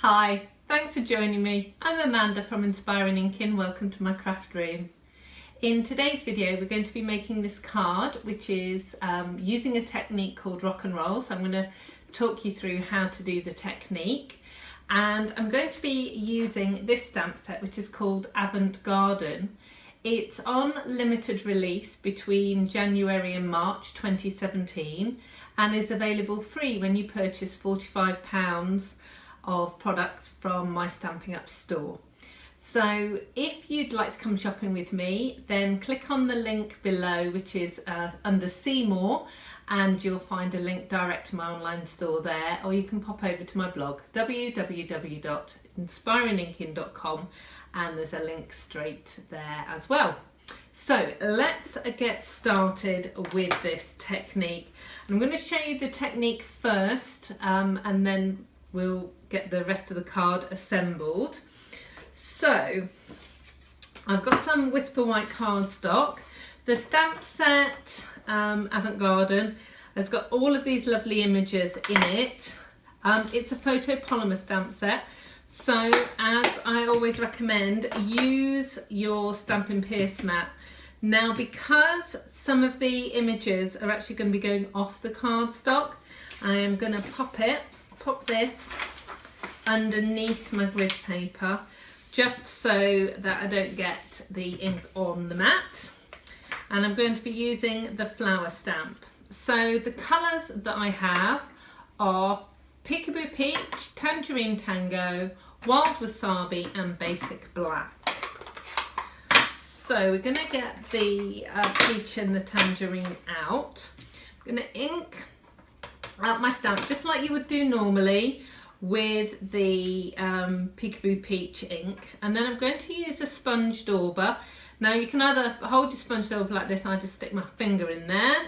Hi, thanks for joining me. I'm Amanda from Inspiring Inkin. Welcome to my craft room. In today's video we're going to be making this card, which is using a technique called rock and roll. So I'm going to talk you through how to do the technique, and I'm going to be using this stamp set which is called Avant. It's on limited release between January and March 2017 and is available free when you purchase £45 of products from my Stamping Up store. So if you'd like to come shopping with me, then click on the link below, which is under See More, and you'll find a link direct to my online store there, or you can pop over to my blog www.inspiringinkin.com and there's a link straight there as well. So let's get started with this technique. I'm going to show you the technique first and then we'll get the rest of the card assembled. So I've got some Whisper White cardstock. The stamp set Avant has got all of these lovely images in it. It's a photopolymer stamp set, so as I always recommend, use your Stampin' Pierce mat. Now, because some of the images are actually going to be going off the cardstock, I am going to pop this underneath my grid paper just so that I don't get the ink on the mat. And I'm going to be using the flower stamp. So the colours that I have are Peekaboo Peach, Tangerine Tango, Wild Wasabi and Basic Black. So we're going to get the peach and the tangerine out. I'm going to ink out my stamp just like you would do normally with the Peekaboo Peach ink, and then I'm going to use a sponge dauber. Now you can either hold your sponge dauber like this, I just stick my finger in there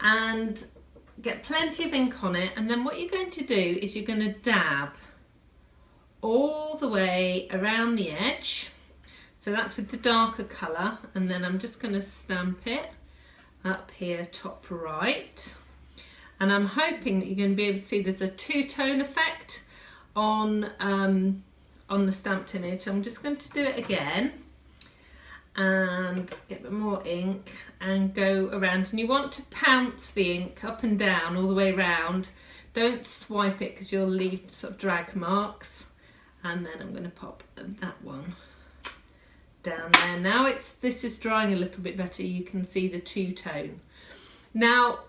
and get plenty of ink on it, and then what you're going to do is you're going to dab all the way around the edge. So that's with the darker colour, and then I'm just going to stamp it up here top right. And I'm hoping that you're going to be able to see there's a two-tone effect on the stamped image. I'm just going to do it again and get a bit more ink and go around. And you want to pounce the ink up and down all the way around. Don't swipe it because you'll leave sort of drag marks. And then I'm going to pop that one down there. Now this is drying a little bit better. You can see the two-tone. Now,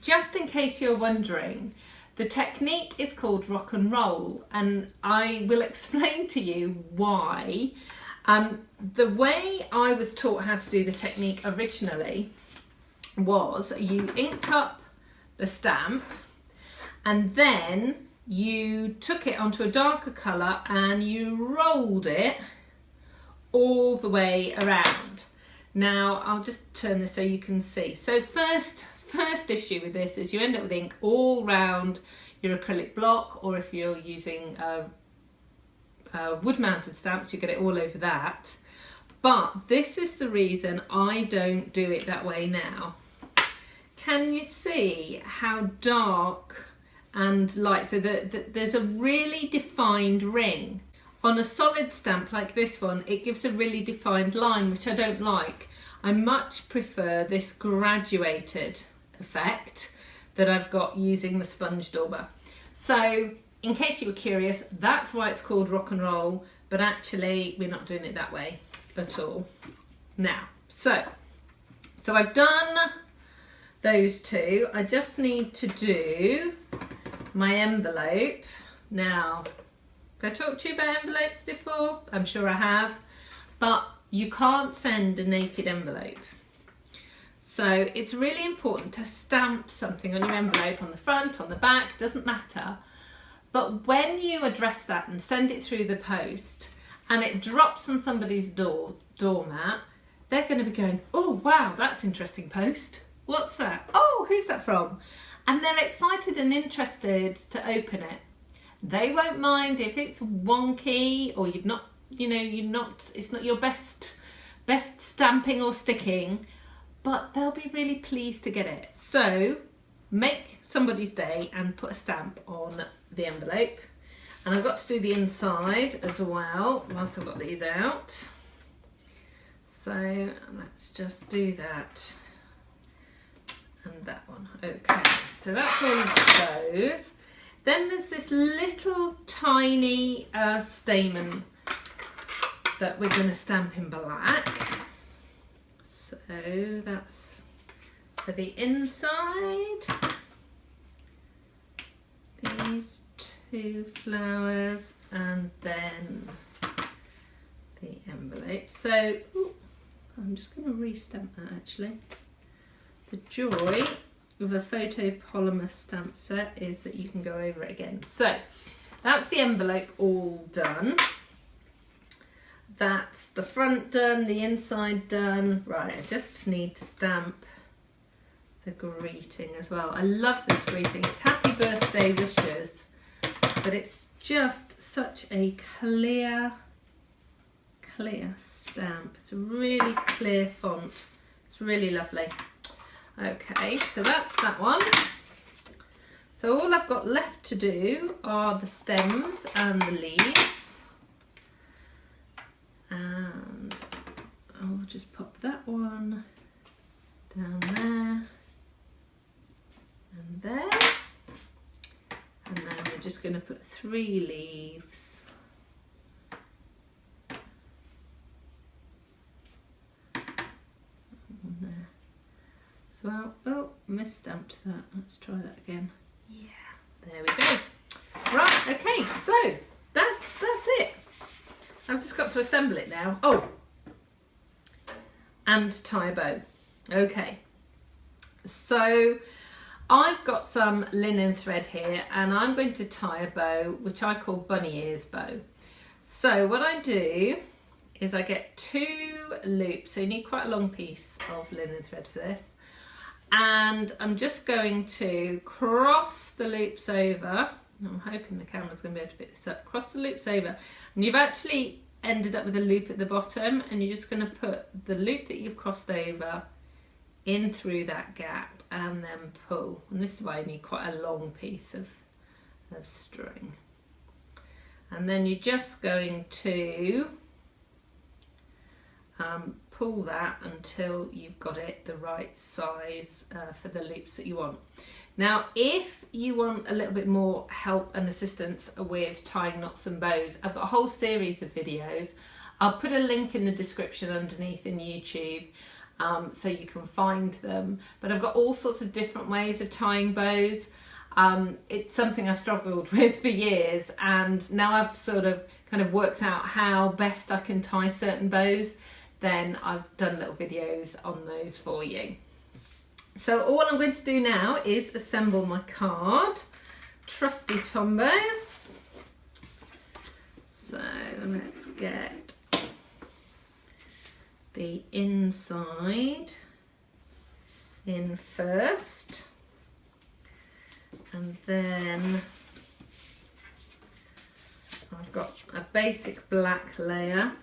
just in case you're wondering, the technique is called rock and roll, and I will explain to you why. The way I was taught how to do the technique originally was you inked up the stamp and then you took it onto a darker colour and you rolled it all the way around. Now I'll just turn this so you can see. So first issue with this is you end up with ink all round your acrylic block, or if you're using wood mounted stamps you get it all over that. But this is the reason I don't do it that way now. Can you see how dark and light? So there's a really defined ring. On a solid stamp like this one, it gives a really defined line, which I don't like. I much prefer this graduated effect that I've got using the sponge dauber. So in case you were curious, that's why it's called rock and roll, but actually we're not doing it that way at all. Now, so I've done those two. I just need to do my envelope. Now, have I talked to you about envelopes before? I'm sure I have, but you can't send a naked envelope. So it's really important to stamp something on your envelope, on the front, on the back, doesn't matter. But when you address that and send it through the post and it drops on somebody's doormat, they're going to be going, oh wow, that's interesting post. What's that? Oh, who's that from? And they're excited and interested to open it. They won't mind if it's wonky or it's not your best stamping or sticking, but they'll be really pleased to get it. So make somebody's day and put a stamp on the envelope. And I've got to do the inside as well whilst I've got these out. So let's just do that. And that one. Okay, so that's all of those. Then there's this little tiny stamen that we're going to stamp in black. So that's for the inside. These two flowers and then the envelope. So ooh, I'm just going to re-stamp that actually. The joy of a photopolymer stamp set is that you can go over it again. So that's the envelope all done. That's the front done, the inside done. Right, I just need to stamp the greeting as well. I love this greeting. It's happy birthday wishes, but it's just such a clear stamp. It's a really clear font. It's really lovely. Okay, so that's that one. So all I've got left to do are the stems and the leaves. And I'll just pop that one down there and there. And then we're just going to put 3 leaves. On there. So, oh, misstamped that. Let's try that again. Yeah, there we go. Right, okay, so that's it. I've just got to assemble it now. Oh, and tie a bow. Okay, so I've got some linen thread here and I'm going to tie a bow, which I call bunny ears bow. So what I do is I get 2 loops, so you need quite a long piece of linen thread for this. And I'm just going to cross the loops over. I'm hoping the camera's going to be able to pick this up. Cross the loops over, and you've actually ended up with a loop at the bottom, and you're just going to put the loop that you've crossed over in through that gap and then pull. And this is why you need quite a long piece of string. And then you're just going to pull that until you've got it the right size for the loops that you want. Now, if you want a little bit more help and assistance with tying knots and bows, I've got a whole series of videos. I'll put a link in the description underneath in YouTube so you can find them. But I've got all sorts of different ways of tying bows. It's something I've struggled with for years, and now I've sort of kind of worked out how best I can tie certain bows. Then I've done little videos on those for you. So all I'm going to do now is assemble my card. Trusty Tombow. So let's get the inside in first. And then I've got a basic black layer.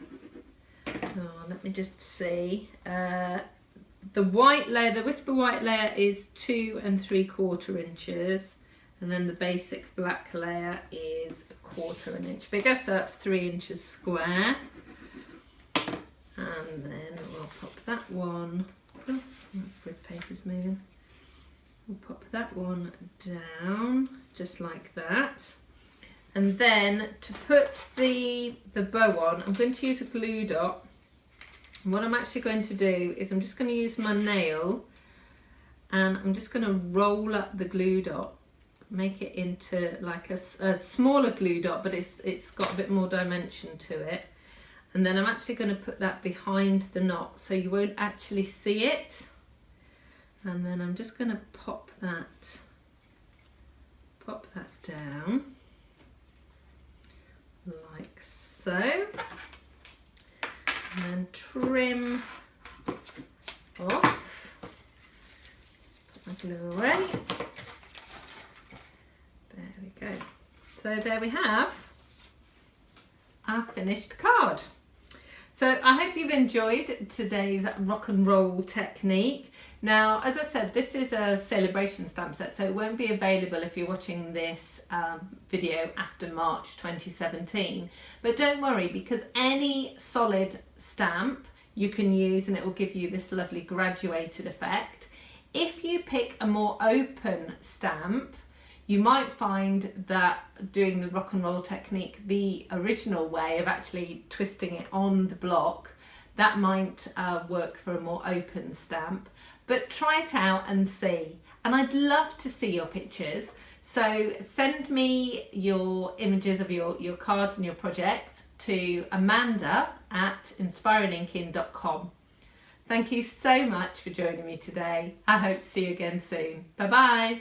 Oh, let me just see. The white layer, the whisper white layer is 2 3/4 inches, and then the basic black layer is 1/4 inch bigger, so that's 3 inches square. And then we'll pop that one. Oh, my grid paper's moving. We'll pop that one down just like that. And then to put the bow on, I'm going to use a glue dot. And what I'm actually going to do is I'm just going to use my nail and I'm just going to roll up the glue dot, make it into like a smaller glue dot, but it's got a bit more dimension to it. And then I'm actually going to put that behind the knot so you won't actually see it. And then I'm just going to pop that down like so. And then trim off, put my glue away. There we go. So there we have our finished card. So I hope you've enjoyed today's rock and roll technique. Now, as I said, this is a Sale-a-bration stamp set, so it won't be available if you're watching this video after March 2017. But don't worry, because any solid stamp you can use and it will give you this lovely graduated effect. If you pick a more open stamp, you might find that doing the rock and roll technique, the original way of actually twisting it on the block, that might work for a more open stamp. But try it out and see. And I'd love to see your pictures. So send me your images of your cards and your projects to amanda@inspiringinkin.com. Thank you so much for joining me today. I hope to see you again soon. Bye bye.